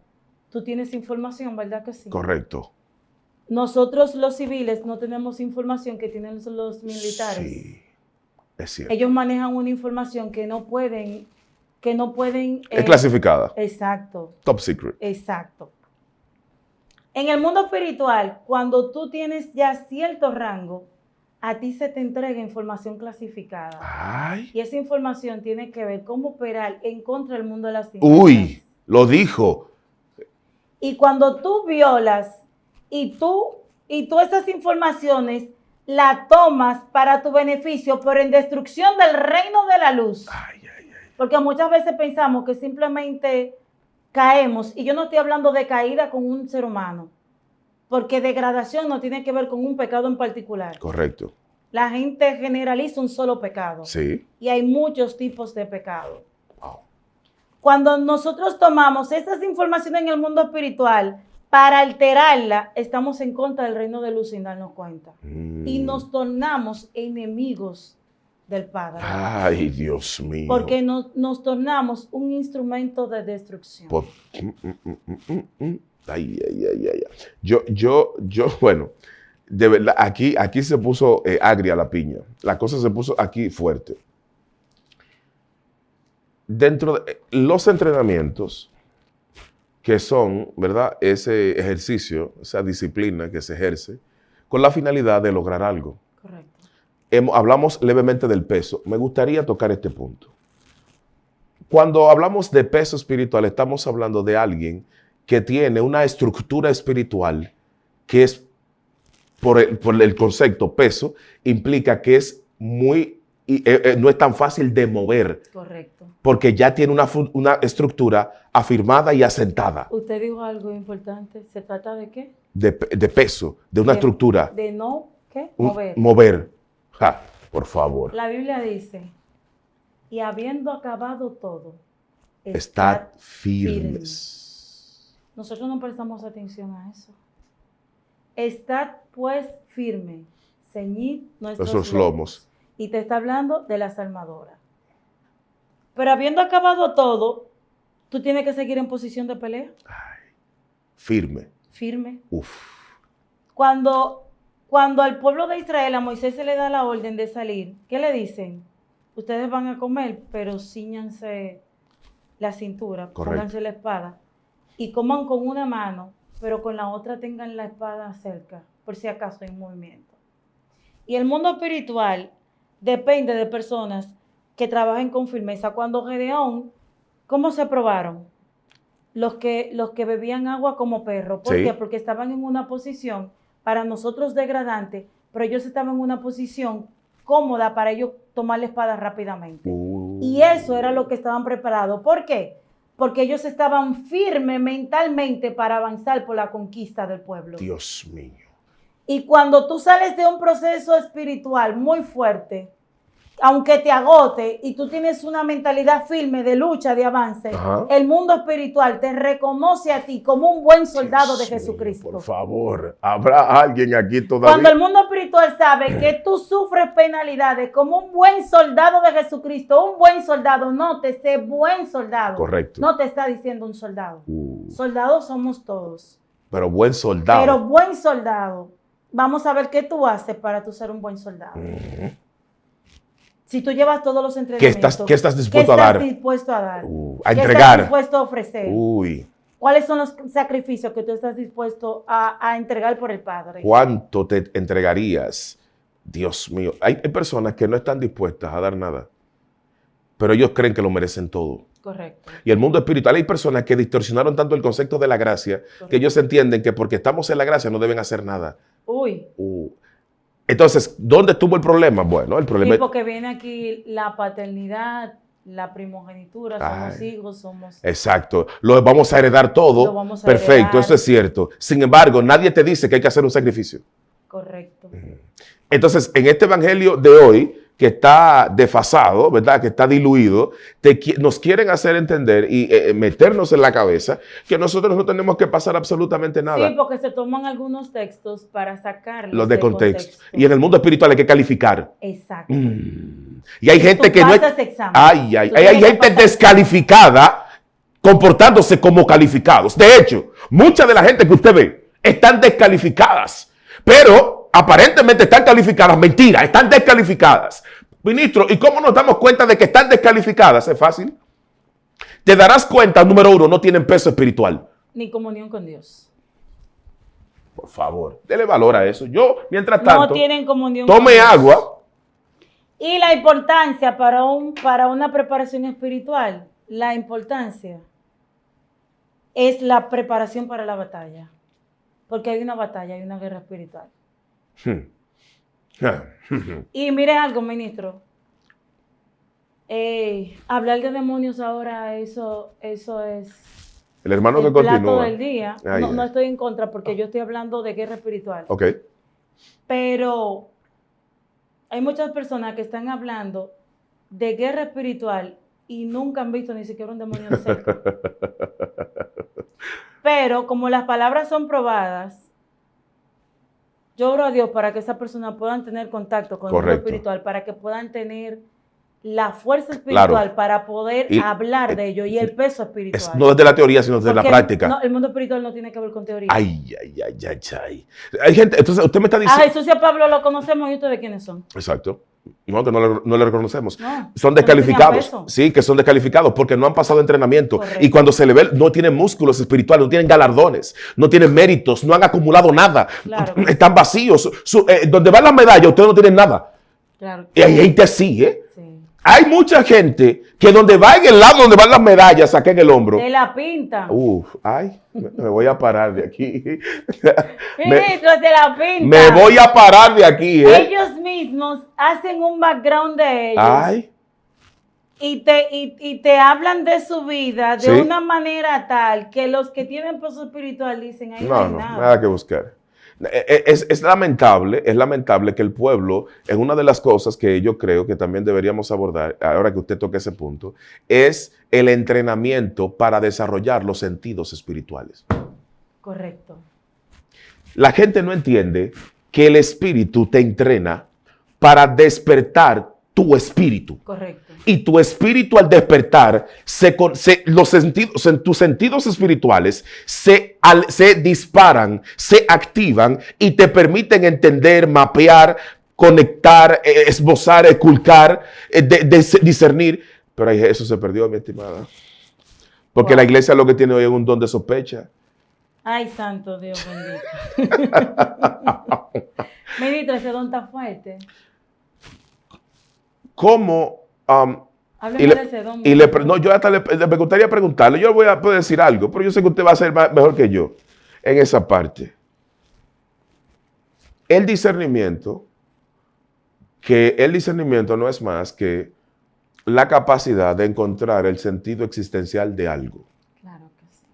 tú tienes información, ¿verdad que sí? Correcto. Nosotros los civiles no tenemos información que tienen los militares. Sí, es cierto. Ellos manejan una información que no pueden... Es clasificada. Exacto. Top secret. Exacto. En el mundo espiritual, cuando tú tienes ya cierto rango, a ti se te entrega información clasificada. Ay. Y esa información tiene que ver cómo operar en contra del mundo de las tinieblas. Uy, lo dijo. Y cuando tú violas y tú esas informaciones la tomas para tu beneficio, pero en destrucción del reino de la luz. Ay, ay, ay. Porque muchas veces pensamos que simplemente caemos, y yo no estoy hablando de caída con un ser humano, porque degradación no tiene que ver con un pecado en particular. Correcto. La gente generaliza un solo pecado. Sí. Y hay muchos tipos de pecado. Wow. Cuando nosotros tomamos esas informaciones en el mundo espiritual para alterarla, estamos en contra del reino de luz sin darnos cuenta. Y nos tornamos enemigos del Padre. Ay, Dios mío. Porque nos tornamos un instrumento de destrucción. Ay, ay, ay, ay. Yo, bueno, de verdad, aquí se puso agria la piña. La cosa se puso aquí fuerte. Dentro de los entrenamientos, que son, ¿verdad? Ese ejercicio, esa disciplina que se ejerce, con la finalidad de lograr algo. Correcto. Hablamos levemente del peso. Me gustaría tocar este punto. Cuando hablamos de peso espiritual, estamos hablando de alguien que tiene una estructura espiritual que es, por el concepto peso, implica que es muy, no es tan fácil de mover. Correcto. Porque ya tiene una estructura afirmada y asentada. Usted dijo algo importante. ¿Se trata de qué? De peso, de una estructura. De no, ¿qué? Mover. Ja, por favor. La Biblia dice, y habiendo acabado todo, Estad firmes. Nosotros no prestamos atención a eso. Estad pues firme, ceñid nuestros lomos. Y te está hablando de las armaduras. Pero habiendo acabado todo, tú tienes que seguir en posición de pelea. Ay, firme. Firme. Uf. Cuando al pueblo de Israel, a Moisés se le da la orden de salir, ¿qué le dicen? Ustedes van a comer, pero cíñanse la cintura, pónganse la espada y coman con una mano, pero con la otra tengan la espada cerca, por si acaso hay movimiento. Y el mundo espiritual depende de personas que trabajen con firmeza. Cuando Gedeón, ¿cómo se probaron? Los que bebían agua como perro. ¿Por qué? Porque estaban en una posición para nosotros degradante, pero ellos estaban en una posición cómoda para ellos tomar la espada rápidamente. Y eso era lo que estaban preparados. ¿Por qué? Porque ellos estaban firmes mentalmente para avanzar por la conquista del pueblo. Dios mío. Y cuando tú sales de un proceso espiritual muy fuerte, aunque te agote y tú tienes una mentalidad firme de lucha, de avance, el mundo espiritual te reconoce a ti como un buen soldado de Jesucristo. Por favor, ¿habrá alguien aquí todavía? Cuando el mundo espiritual sabe que tú sufres penalidades como un buen soldado de Jesucristo, un buen soldado, nótese, buen soldado. Correcto. No te está diciendo un soldado. Soldados somos todos. Pero buen soldado. Pero buen soldado. Vamos a ver qué tú haces para tú ser un buen soldado. Si tú llevas todos los entrenamientos, ¿Qué estás dispuesto a dar? ¿Qué estás dispuesto a dar? A entregar. ¿Qué estás dispuesto a ofrecer? Uy. ¿Cuáles son los sacrificios que tú estás dispuesto a entregar por el Padre? ¿Cuánto te entregarías? Dios mío. Hay personas que no están dispuestas a dar nada, pero ellos creen que lo merecen todo. Correcto. Y el mundo espiritual, hay personas que distorsionaron tanto el concepto de la gracia, que ellos entienden que porque estamos en la gracia no deben hacer nada. Uy. Entonces, ¿dónde estuvo el problema? Bueno, el problema es porque viene aquí la paternidad, la primogenitura, somos hijos, somos... Exacto, lo vamos a heredar todo. Lo vamos a perfecto, heredar. Eso es cierto. Sin embargo, nadie te dice que hay que hacer un sacrificio. Correcto. Entonces, en este evangelio de hoy, que está desfasado, ¿verdad? Que está diluido, nos quieren hacer entender y meternos en la cabeza que nosotros no tenemos que pasar absolutamente nada. Sí, porque se toman algunos textos para sacarlos los de contexto. Y en el mundo espiritual hay que calificar. Exacto. Y hay gente que no es... Hay gente descalificada comportándose como calificados. De hecho, mucha de la gente que usted ve están descalificadas, pero aparentemente están calificadas. Mentira, están descalificadas. Ministro, ¿y cómo nos damos cuenta de que están descalificadas? Es fácil. Te darás cuenta, número uno, no tienen peso espiritual. Ni comunión con Dios. Por favor, dele valor a eso. Yo, mientras No tanto, tienen comunión tome con Dios. agua. Y la importancia para una preparación espiritual, la importancia es la preparación para la batalla. Porque hay una batalla, hay una guerra espiritual. Y mire algo, ministro. Hablar de demonios ahora, eso es El hermano que el plato continúa. del día. No estoy en contra porque yo estoy hablando de guerra espiritual. Ok. Pero hay muchas personas que están hablando de guerra espiritual y nunca han visto ni siquiera un demonio de cerca. Pero como las palabras son probadas, yo oro a Dios para que esas personas puedan tener contacto con el mundo espiritual, para que puedan tener la fuerza espiritual para poder hablar de ello y el peso espiritual. No desde la teoría, sino desde la práctica. No, el mundo espiritual no tiene que ver con teoría. Ay. Hay gente, entonces usted me está diciendo... A Jesús y a Pablo lo conocemos y ustedes quiénes son. Exacto. No, que no le reconocemos. No, son descalificados. Sí, que son descalificados porque no han pasado entrenamiento. Correcto. Y cuando se le ve, no tienen músculos espirituales, no tienen galardones, no tienen méritos, no han acumulado nada. Claro. Están vacíos. Donde van las medallas, ustedes no tienen nada. Claro. Y hay gente así, ¿eh? Sí. Hay mucha gente que donde va en el lado donde van las medallas, acá en el hombro. De la pinta. Me voy a parar de aquí. Ministro, de la pinta. Me voy a parar de aquí, ¿eh? Ellos mismos hacen un background de ellos. Y te hablan de su vida de una manera tal que los que tienen peso espiritual dicen, ahí no hay nada que buscar. Es lamentable que el pueblo, en una de las cosas que yo creo que también deberíamos abordar, ahora que usted toque ese punto, es el entrenamiento para desarrollar los sentidos espirituales. Correcto. La gente no entiende que el espíritu te entrena para despertar tu espíritu. Correcto. Y tu espíritu al despertar, tus sentidos espirituales se disparan, se activan y te permiten entender, mapear, conectar, esbozar, esculcar, discernir. Pero eso se perdió, mi estimada. Porque la iglesia lo que tiene hoy es un don de sospecha. Ay, santo Dios bendito. Ministro, ese don está fuerte. ¿Cómo? Yo hasta me gustaría preguntarle, yo voy a poder decir algo, pero yo sé que usted va a ser mejor que yo en esa parte. El discernimiento no es más que la capacidad de encontrar el sentido existencial de algo. Claro que sí.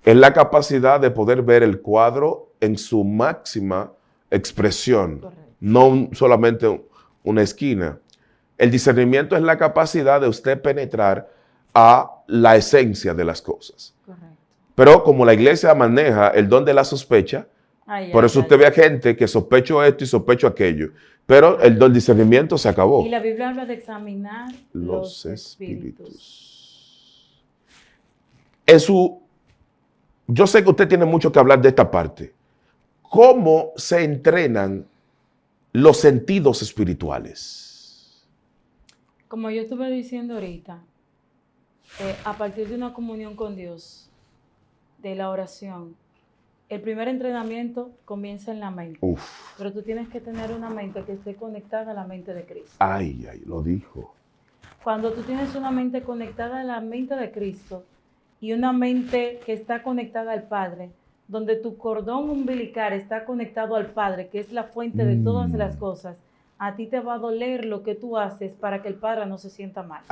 Es la capacidad de poder ver el cuadro en su máxima expresión. Correcto. No solamente una esquina. El discernimiento es la capacidad de usted penetrar a la esencia de las cosas. Correcto. Pero como la iglesia maneja el don de la sospecha, por eso usted ve a gente que sospecho esto y sospecho aquello. Pero el don del discernimiento se acabó. Y la Biblia habla de examinar los espíritus. Yo sé que usted tiene mucho que hablar de esta parte. ¿Cómo se entrenan los sentidos espirituales? Como yo estuve diciendo ahorita, a partir de una comunión con Dios, de la oración, el primer entrenamiento comienza en la mente. Pero tú tienes que tener una mente que esté conectada a la mente de Cristo. Lo dijo. Cuando tú tienes una mente conectada a la mente de Cristo y una mente que está conectada al Padre, donde tu cordón umbilical está conectado al Padre, que es la fuente de todas las cosas, a ti te va a doler lo que tú haces para que el Padre no se sienta mal.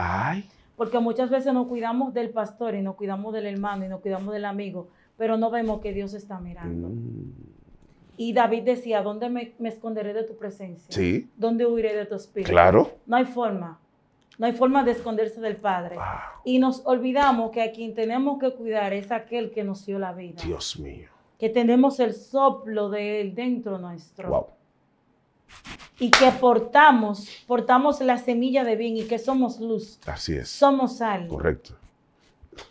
Porque muchas veces nos cuidamos del pastor y nos cuidamos del hermano y nos cuidamos del amigo, pero no vemos que Dios está mirando. Y David decía, ¿dónde me esconderé de tu presencia? Sí. ¿Dónde huiré de tu espíritu? Claro. No hay forma. No hay forma de esconderse del Padre. Wow. Y nos olvidamos que a quien tenemos que cuidar es aquel que nos dio la vida. Dios mío. Que tenemos el soplo de Él dentro nuestro. Wow. Y que portamos la semilla de bien y que somos luz. Así es. Somos sal. Correcto.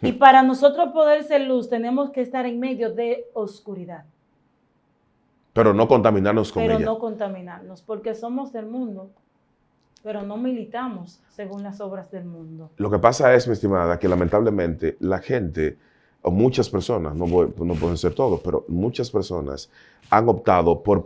Y para nosotros poder ser luz tenemos que estar en medio de oscuridad. Pero no contaminarnos con ella. Pero no contaminarnos, porque somos del mundo, pero no militamos según las obras del mundo. Lo que pasa es, mi estimada, que lamentablemente la gente o muchas personas, no pueden ser todos, pero muchas personas han optado por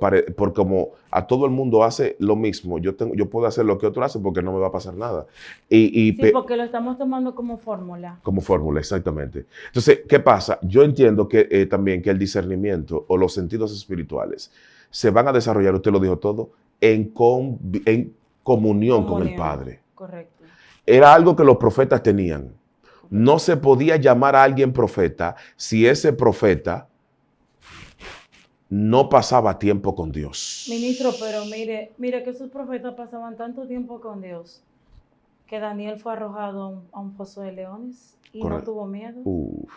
como a todo el mundo hace lo mismo, yo puedo hacer lo que otro hace porque no me va a pasar nada. Sí, porque lo estamos tomando como fórmula. Como fórmula, exactamente. Entonces, ¿qué pasa? Yo entiendo que también que el discernimiento o los sentidos espirituales se van a desarrollar, usted lo dijo todo, en comunión con el Padre. Correcto. Era algo que los profetas tenían. No se podía llamar a alguien profeta si ese profeta no pasaba tiempo con Dios. Ministro, pero mire que esos profetas pasaban tanto tiempo con Dios que Daniel fue arrojado a un pozo de leones y Correcto. no tuvo miedo. Uf.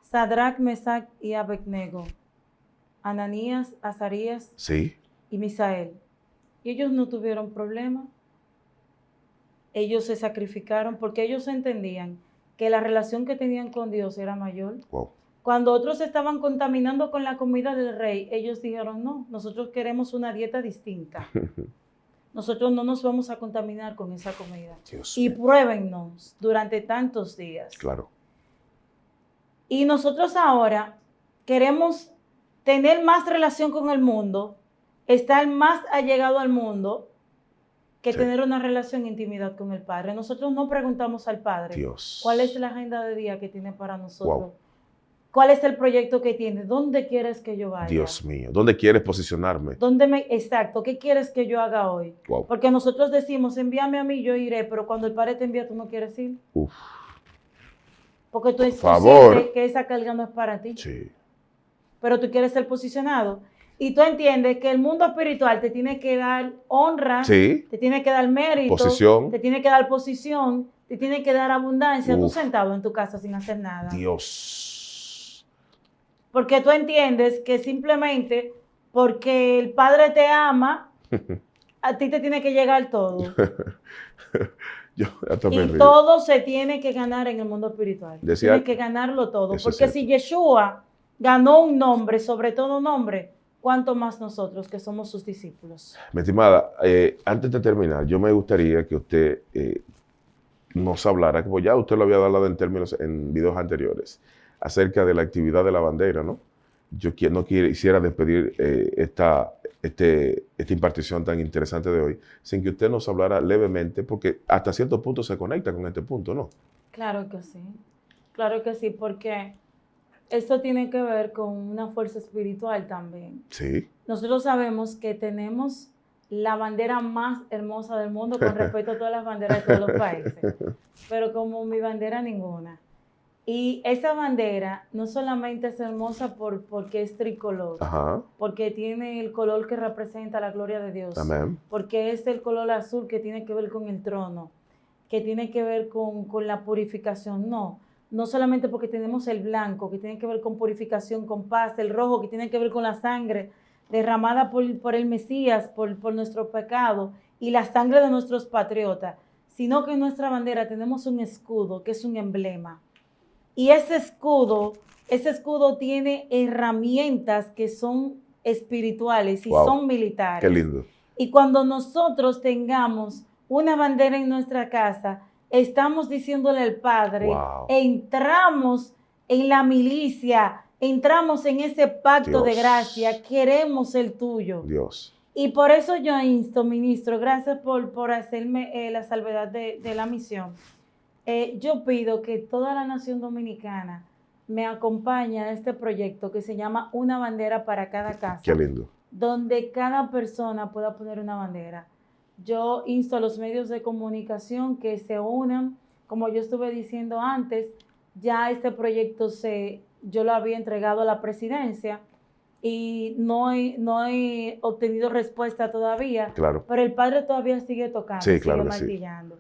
Sadrach, Mesach y Abednego, Ananías, Azarías Sí. y Misael. Y ellos no tuvieron problema. Ellos se sacrificaron porque ellos entendían que la relación que tenían con Dios era mayor. Wow. Cuando otros estaban contaminando con la comida del rey, ellos dijeron, no, nosotros queremos una dieta distinta. Nosotros no nos vamos a contaminar con esa comida. Dios Y mío. pruébennos durante tantos días. Claro. Y nosotros ahora queremos tener más relación con el mundo, estar más allegado al mundo, que Sí. tener una relación de intimidad con el Padre. Nosotros no preguntamos al Padre Dios. cuál es la agenda de día que tiene para nosotros. Wow. ¿Cuál es el proyecto que tiene? ¿Dónde quieres que yo vaya? Dios mío. ¿Dónde quieres posicionarme? Exacto, ¿qué quieres que yo haga hoy? Wow. Porque nosotros decimos, envíame a mí, yo iré, pero cuando el Padre te envía, tú no quieres ir. Uf. Porque tú es favor. consciente que esa carga no es para ti. Sí. Pero tú quieres ser posicionado. Y tú entiendes que el mundo espiritual te tiene que dar honra, Sí. te tiene que dar mérito, Posición. te tiene que dar posición, te tiene que dar abundancia, tú Uf. sentado en tu casa sin hacer nada. Dios. Porque tú entiendes que simplemente porque el Padre te ama, a ti te tiene que llegar todo. Yo hasta me Y río. todo se tiene que ganar en el mundo espiritual. Decía- Tienes que ganarlo todo. Eso es Porque cierto. si Yeshua ganó un nombre, sobre todo nombre, ¿cuánto más nosotros que somos sus discípulos? Mi estimada, antes de terminar, yo me gustaría que usted nos hablara, como ya usted lo había hablado en términos en videos anteriores, acerca de la actividad de la bandera, ¿no? Yo no quisiera despedir esta impartición tan interesante de hoy sin que usted nos hablara levemente, porque hasta cierto punto se conecta con este punto, ¿no? Claro que sí, porque esto tiene que ver con una fuerza espiritual también. Sí. Nosotros sabemos que tenemos la bandera más hermosa del mundo con respecto a todas las banderas de todos los países, pero como mi bandera ninguna. Y esa bandera no solamente es hermosa porque es tricolor, Ajá. porque tiene el color que representa la gloria de Dios, Amén. porque es el color azul que tiene que ver con el trono, que tiene que ver con la purificación. No solamente porque tenemos el blanco, que tiene que ver con purificación, con paz, el rojo, que tiene que ver con la sangre derramada por el Mesías, por nuestro pecado y la sangre de nuestros patriotas, sino que en nuestra bandera tenemos un escudo, que es un emblema. Y ese escudo tiene herramientas que son espirituales y Wow. son militares. Qué lindo. Y cuando nosotros tengamos una bandera en nuestra casa, estamos diciéndole al Padre, Wow. entramos en la milicia, entramos en ese pacto de Dios. gracia, queremos el tuyo. Dios. Y por eso yo insto, ministro, gracias por hacerme la salvedad de la misión. Yo pido que toda la nación dominicana me acompañe a este proyecto que se llama Una Bandera para Cada Casa. Qué lindo. Donde cada persona pueda poner una bandera. Yo insto a los medios de comunicación que se unan. Como yo estuve diciendo antes, ya este proyecto yo lo había entregado a la presidencia y no he obtenido respuesta todavía. Claro. Pero el Padre todavía sigue tocando, Sí, claro sigue que sí. martillando.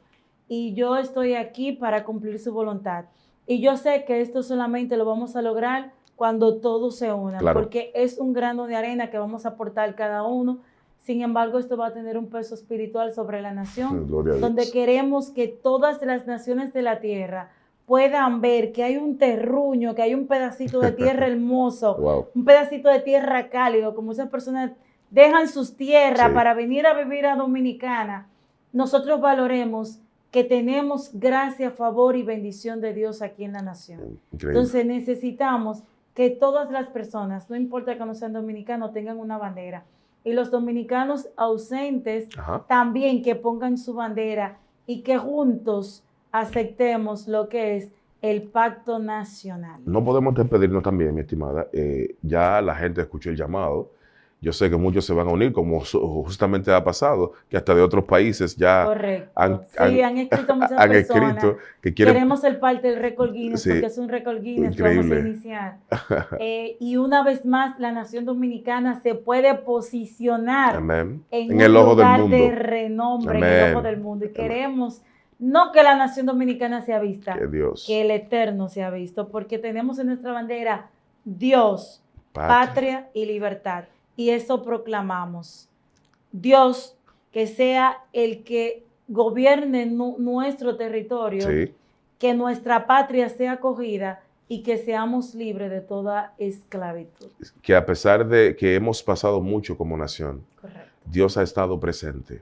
Y yo estoy aquí para cumplir su voluntad. Y yo sé que esto solamente lo vamos a lograr cuando todos se unan, Claro. porque es un grano de arena que vamos a aportar cada uno. Sin embargo, esto va a tener un peso espiritual sobre la nación, Gloria a donde Dios. queremos que todas las naciones de la tierra puedan ver que hay un terruño, que hay un pedacito de tierra hermoso, Wow. un pedacito de tierra cálido, como esas personas dejan sus tierras Sí. para venir a vivir a Dominicana. Nosotros valoremos que tenemos gracia, favor y bendición de Dios aquí en la nación. Increíble. Entonces necesitamos que todas las personas, no importa que no sean dominicanos, tengan una bandera. Y los dominicanos ausentes también que pongan su bandera y que juntos aceptemos lo que es el pacto nacional. No podemos despedirnos también, mi estimada. Ya la gente escuchó el llamado. Yo sé que muchos se van a unir, como justamente ha pasado, que hasta de otros países ya han escrito muchas personas que quieren... Queremos ser parte del récord Guinness, sí, porque es un récord Guinness increíble. que vamos a iniciar. Y una vez más, la nación dominicana se puede posicionar en el ojo del mundo, de renombre, en el ojo del mundo. Y queremos no que la nación dominicana sea vista, que el Eterno sea visto, porque tenemos en nuestra bandera Dios, patria y libertad. Y eso proclamamos. Dios, que sea el que gobierne nuestro territorio, que nuestra patria sea acogida y que seamos libres de toda esclavitud. Que a pesar de que hemos pasado mucho como nación, Dios ha estado presente.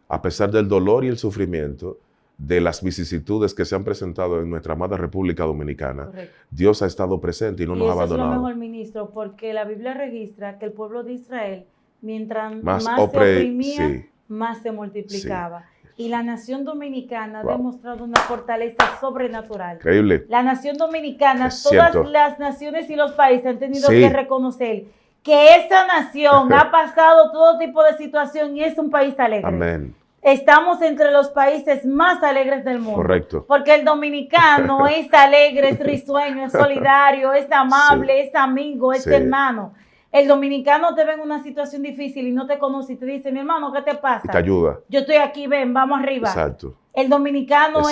A pesar del dolor y el sufrimiento, de las vicisitudes que se han presentado en nuestra amada República Dominicana, Dios ha estado presente y no nos ha abandonado. Eso es lo mejor, ministro, porque la Biblia registra que el pueblo de Israel, mientras más se oprimía, más se multiplicaba. Y la nación dominicana ha demostrado una fortaleza sobrenatural. Increíble. La nación dominicana, todas las naciones y los países han tenido que reconocer que esa nación ha pasado todo tipo de situación y es un país alegre. Amén. Estamos entre los países más alegres del mundo. Correcto. Porque el dominicano es alegre, es risueño, es solidario, es amable, es amigo, es hermano. El dominicano te ve en una situación difícil y no te conoce y te dice, mi hermano, ¿qué te pasa? Y te ayuda. Yo estoy aquí, ven, vamos arriba. Exacto. El dominicano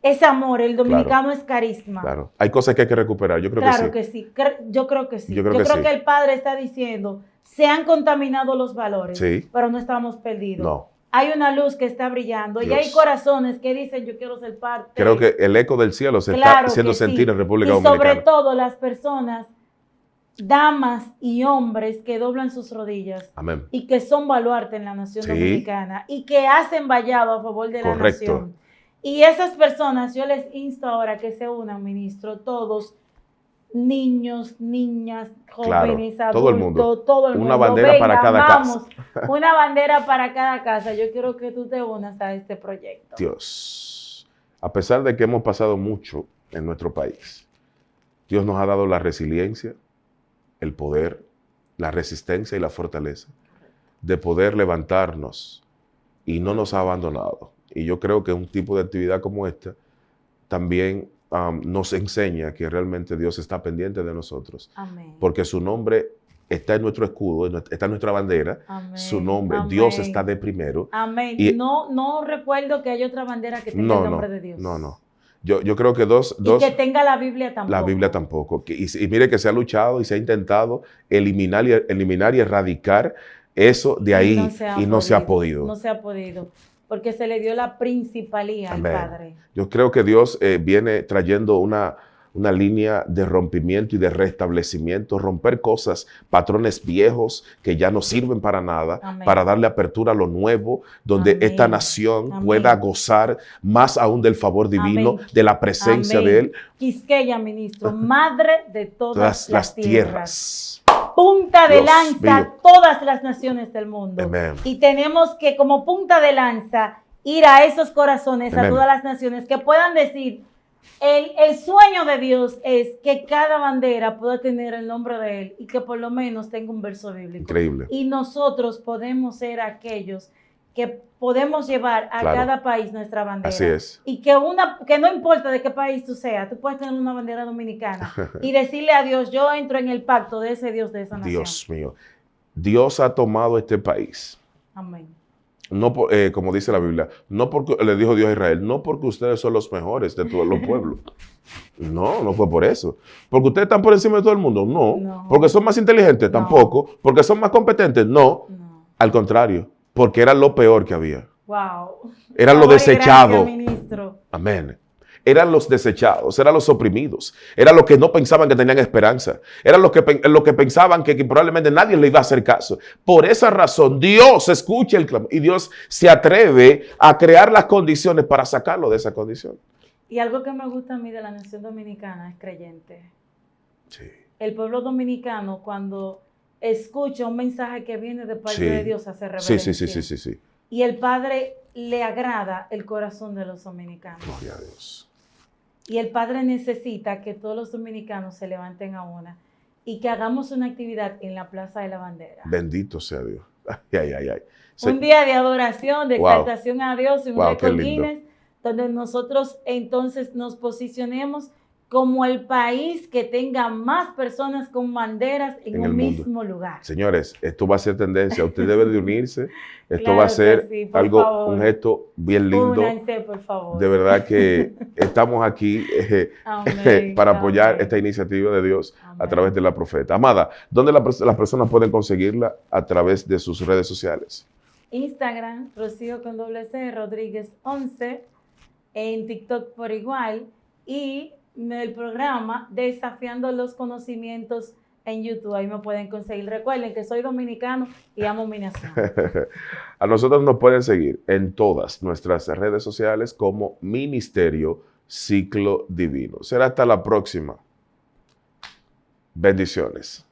es amor, el dominicano es carisma. Claro. Hay cosas que hay que recuperar, yo creo que sí. Claro que sí, yo creo que sí. Yo creo que el Padre está diciendo, se han contaminado los valores, pero no estamos perdidos. No. Hay una luz que está brillando y hay corazones que dicen, yo quiero ser parte. Creo que el eco del cielo se está haciendo sentir en República Dominicana. Y sobre todo las personas, damas y hombres que doblan sus rodillas y que son baluarte en la nación dominicana y que hacen vallado a favor de la nación. Y esas personas, yo les insto ahora que se unan, ministro, todos, niños, niñas, jóvenes, adultos, todo el mundo. Una bandera para cada casa. Una bandera para cada casa. Yo quiero que tú te unas a este proyecto. Dios, a pesar de que hemos pasado mucho en nuestro país, Dios nos ha dado la resiliencia, el poder, la resistencia y la fortaleza de poder levantarnos y no nos ha abandonado. Y yo creo que un tipo de actividad como esta también nos enseña que realmente Dios está pendiente de nosotros. Amén. Porque su nombre está en nuestro escudo, está en nuestra bandera. Amén. Su nombre, Dios está de primero. Amén. Y no recuerdo que haya otra bandera que tenga el nombre de Dios. No. Yo creo que dos... Y que tenga la Biblia tampoco. La Biblia tampoco. Y mire que se ha luchado y se ha intentado eliminar y erradicar eso de ahí y no se ha podido. No se ha podido. Porque se le dio la principalía al Padre. Yo creo que Dios viene trayendo una línea de rompimiento y de restablecimiento, romper cosas, patrones viejos que ya no sirven para nada, para darle apertura a lo nuevo, donde esta nación pueda gozar más aún del favor divino, de la presencia de Él. Quisqueya, ministro, madre de todas las tierras. Punta de lanza a todas las naciones del mundo. Amén. Y tenemos que, como punta de lanza, ir a esos corazones, a todas las naciones, que puedan decir, el sueño de Dios es que cada bandera pueda tener el nombre de Él y que por lo menos tenga un verso bíblico. Increíble. Y nosotros podemos ser aquellos que podemos llevar a cada país nuestra bandera. Así es. Y que no importa de qué país tú seas, tú puedes tener una bandera dominicana y decirle a Dios, yo entro en el pacto de ese Dios de esa nación. Dios mío. Dios ha tomado este país. Amén. No, como dice la Biblia, no porque le dijo Dios a Israel, no porque ustedes son los mejores de todos los pueblos. No fue por eso. Porque ustedes están por encima de todo el mundo. No. Porque son más inteligentes, tampoco. Porque son más competentes, no. Al contrario. Porque era lo peor que había. Wow. Era lo desechado. Gracias, ministro. Amén. eran los desechados, eran los oprimidos, eran los que no pensaban que tenían esperanza, eran los que pensaban que probablemente nadie le iba a hacer caso. Por esa razón, Dios escucha el clamor y Dios se atreve a crear las condiciones para sacarlo de esa condición. Y algo que me gusta a mí de la nación dominicana es creyente. Sí. El pueblo dominicano, cuando escucha un mensaje que viene de parte de Dios, hace reverencia. Sí. Y el Padre le agrada el corazón de los dominicanos. Gloria a Dios. Y el Padre necesita que todos los dominicanos se levanten a una y que hagamos una actividad en la Plaza de la Bandera. Bendito sea Dios. Ay. Un día de adoración, de exaltación a Dios, y un récord lindo. Guinness, donde nosotros entonces nos posicionemos como el país que tenga más personas con banderas en un mismo lugar. Señores, esto va a ser tendencia. Usted debe de unirse. Esto Claro va a ser sí, algo, un gesto bien lindo. Únanse, por favor. De verdad que estamos aquí para apoyar esta iniciativa de Dios a través de la profeta. Amada, ¿dónde las personas pueden conseguirla? A través de sus redes sociales. Instagram, Rocío con doble C, Rodríguez 11, en TikTok por igual, y el programa Desafiando los Conocimientos en YouTube. Ahí me pueden conseguir. Recuerden que soy dominicano y amo mi nación. A nosotros nos pueden seguir en todas nuestras redes sociales como Ministerio Ciclo Divino. Será hasta la próxima. Bendiciones.